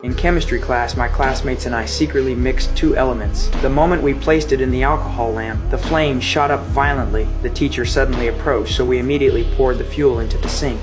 In chemistry class, my classmates and I secretly mixed two elements. The moment we placed it in the alcohol lamp, the flame shot up violently. The teacher suddenly approached, so we immediately poured the fuel into the sink.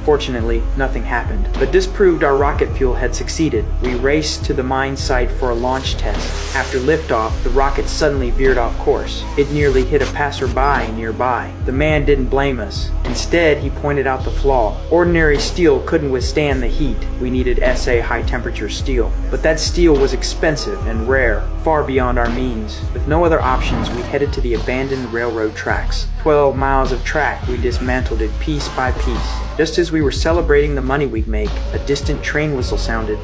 Fortunately, nothing happened, but this proved our rocket fuel had succeeded. We raced to the mine site for a launch test. After liftoff, the rocket suddenly veered off course. It nearly hit a passerby nearby. The man didn't blame us. Instead, he pointed out the flaw. Ordinary steel couldn't withstand the heat. We needed SA high-temperature steel. But that steel was expensive and rare, far beyond our means. With no other options, we headed to the abandoned railroad tracks. 12 miles of track, we dismantled it piece by piece. Just as we were celebrating the money we'd make, a distant train whistle sounded.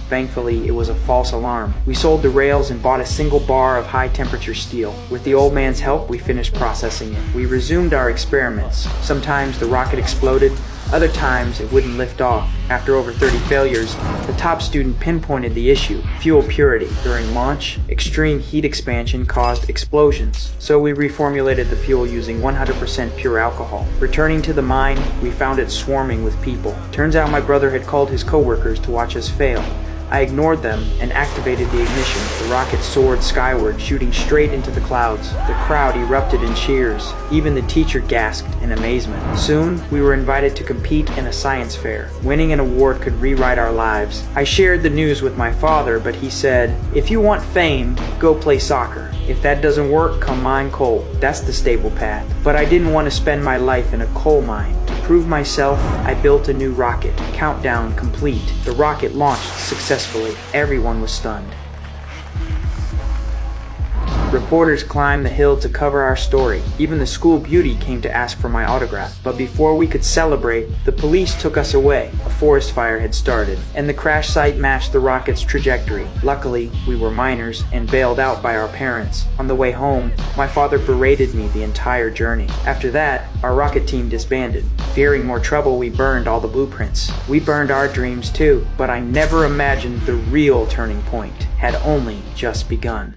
Thankfully, it was a false alarm. We sold the rails and bought a single bar of high-temperature steel. With the old man's help, we finished processing it. We resumed our experiments. Sometimes the rocket exploded, other times it wouldn't lift off. After over 30 failures, the top student pinpointed the issue: fuel purity. During launch, extreme heat expansion caused explosions, so we reformulated the fuel using 100% pure alcohol. Returning to the mine, we found it swarming with people. Turns out my brother had called his coworkers to watch us fail. I ignored them and activated the ignition. The rocket soared skyward, shooting straight into the clouds. The crowd erupted in cheers. Even the teacher gasped in amazement. Soon, we were invited to compete in a science fair. Winning an award could rewrite our lives. I shared the news with my father, but he said, "If you want fame, go play soccer. If that doesn't work, come mine coal. That's the stable path." But I didn't want to spend my life in a coal mine. To prove myself, I built a new rocket. Countdown complete. The rocket launched successfully. Everyone was stunned. Reporters climbed the hill to cover our story. Even the school beauty came to ask for my autograph. But before we could celebrate, the police took us away. A forest fire had started, and the crash site matched the rocket's trajectory. Luckily, we were minors and bailed out by our parents. On the way home, my father berated me the entire journey. After that, our rocket team disbanded. Fearing more trouble, we burned all the blueprints. We burned our dreams too, but I never imagined the real turning point had only just begun.